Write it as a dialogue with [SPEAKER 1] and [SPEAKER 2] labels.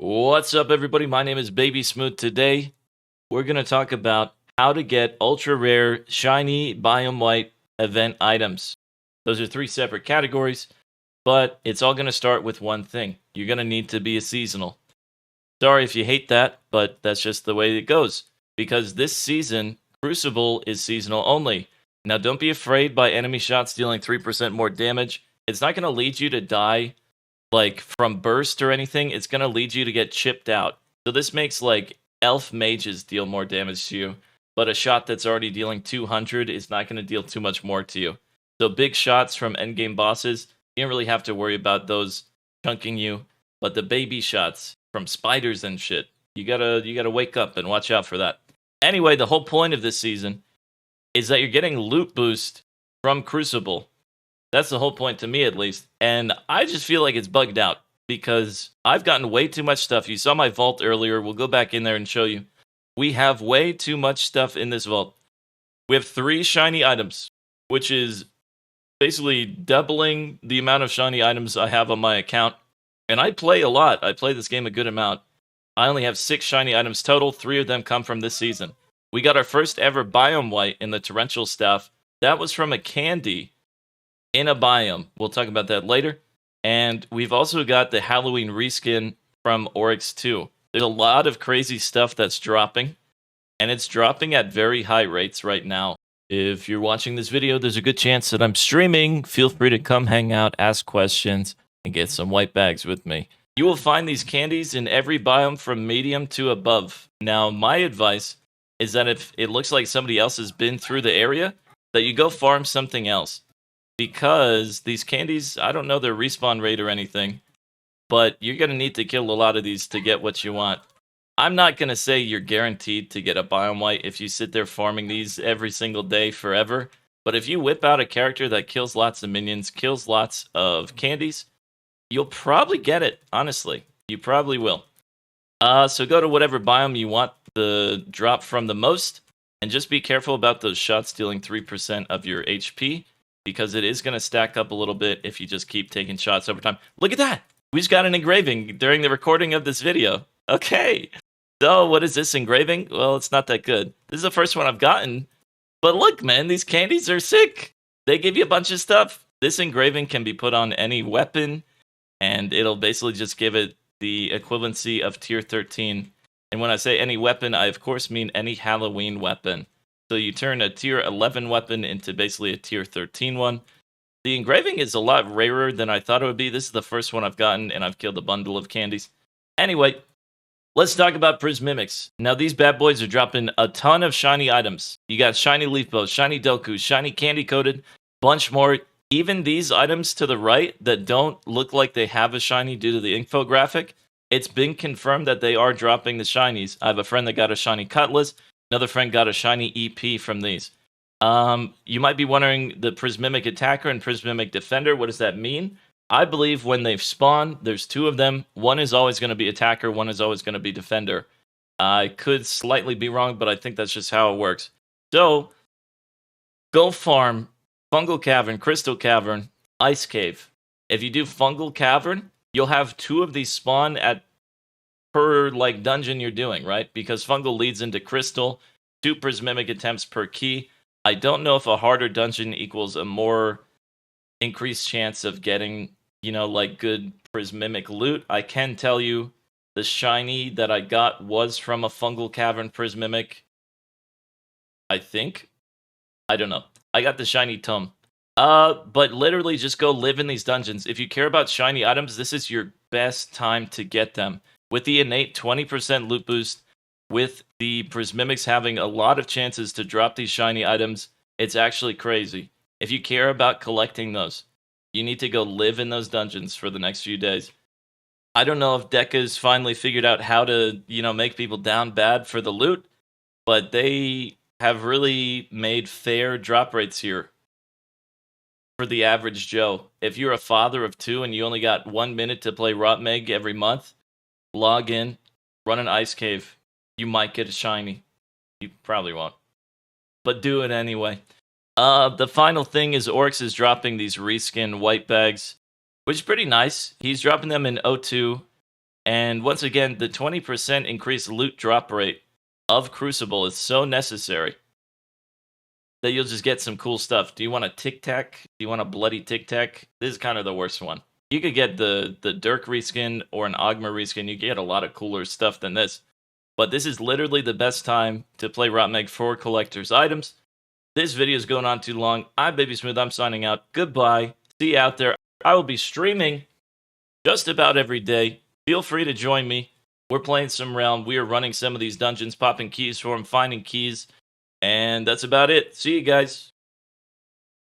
[SPEAKER 1] What's up, everybody? My name is Baby Smooth. Today, we're going to talk about how to get ultra rare, shiny, biome white event items. Those are three separate categories, but it's all going to start with one thing. You're going to need to be a seasonal. Sorry if you hate that, but that's just the way it goes. Because this season, Crucible is seasonal only. Now, don't be afraid by enemy shots dealing 3% more damage. It's not going to lead you to die like from burst or anything. It's going to lead you to get chipped out. So this makes like elf mages deal more damage to you, but a shot that's already dealing 200 is not going to deal too much more to you. So big shots from endgame bosses, you don't really have to worry about those chunking you, but the baby shots from spiders and shit, you gotta wake up and watch out for that. Anyway, the whole point of this season is that you're getting loot boost from Crucible. That's the whole point to me, at least. And I just feel like it's bugged out because I've gotten way too much stuff. You saw my vault earlier. We'll go back in there and show you. We have way too much stuff in this vault. We have 3 shiny items, which is basically doubling the amount of shiny items I have on my account. And I play a lot. I play this game a good amount. I only have 6 shiny items total. 3 of them come from this season. We got our first ever biome white in the torrential staff. That was from a candy in a biome. We'll talk about that later. And we've also got the Halloween reskin from Oryx 2. There's a lot of crazy stuff that's dropping, and it's dropping at very high rates right now. If you're watching this video, there's a good chance that I'm streaming. Feel free to come hang out, ask questions, and get some white bags with me. You will find these candies in every biome from medium to above. Now, my advice is that if it looks like somebody else has been through the area, that you go farm something else. Because these candies, I don't know their respawn rate or anything, but you're going to need to kill a lot of these to get what you want. I'm not going to say you're guaranteed to get a biome white if you sit there farming these every single day forever, but if you whip out a character that kills lots of minions, kills lots of candies, you'll probably get it, honestly. You probably will. So go to whatever biome you want the drop from the most, and just be careful about those shots dealing 3% of your HP, because it is going to stack up a little bit if you just keep taking shots over time. Look at that! We just got an engraving during the recording of this video. Okay, so what is this engraving? Well, it's not that good. This is the first one I've gotten. But look, man, these candies are sick. They give you a bunch of stuff. This engraving can be put on any weapon, and it'll basically just give it the equivalency of tier 13. And when I say any weapon, I of course mean any Halloween weapon. So you turn a tier 11 weapon into basically a tier 13 one. The engraving is a lot rarer than I thought it would be. This is the first one I've gotten, and I've killed a bundle of candies. Anyway, let's talk about Prismimics. Now, these bad boys are dropping a ton of shiny items. You got shiny leaf bows, shiny Doku, shiny candy coated, bunch more. Even these items to the right that don't look like they have a shiny due to the infographic, it's been confirmed that they are dropping the shinies. I have a friend that got a shiny cutlass. Another friend got a shiny EP from these. You might be wondering, the Prismimic Attacker and Prismimic Defender, what does that mean? I believe when they've spawned, there's 2 of them. One is always going to be Attacker, one is always going to be Defender. I could slightly be wrong, but I think that's just how it works. So, go farm Fungal Cavern, Crystal Cavern, Ice Cave. If you do Fungal Cavern, you'll have 2 of these spawn at per like dungeon you're doing, right? Because fungal leads into crystal, 2 prismimic attempts per key. I don't know if a harder dungeon equals a more increased chance of getting, like good prismimic loot. I can tell you the shiny that I got was from a fungal cavern prismimic. I think. I don't know. I got the shiny Tum. But literally just go live in these dungeons. If you care about shiny items, this is your best time to get them. With the innate 20% loot boost, with the Prismimics having a lot of chances to drop these shiny items, it's actually crazy. If you care about collecting those, you need to go live in those dungeons for the next few days. I don't know if Deca's finally figured out how to, make people down bad for the loot, but they have really made fair drop rates here for the average Joe. If you're a father of 2 and you only got 1 minute to play ROTMG every month, log in, run an ice cave. You might get a shiny. You probably won't, but do it anyway. The final thing is Oryx is dropping these reskin white bags, which is pretty nice. He's dropping them in O2 And once again, the 20% increased loot drop rate of Crucible is so necessary that you'll just get some cool stuff. Do you want a Tic Tac? Do you want a bloody Tic Tac? This is kind of the worst one. You could get the Dirk reskin or an Ogma reskin. You get a lot of cooler stuff than this. But this is literally the best time to play ROTMG for collector's items. This video is going on too long. I'm Baby Smooth. I'm signing out. Goodbye. See you out there. I will be streaming just about every day. Feel free to join me. We're playing some round. We are running some of these dungeons, popping keys for them, finding keys. And that's about it. See you guys.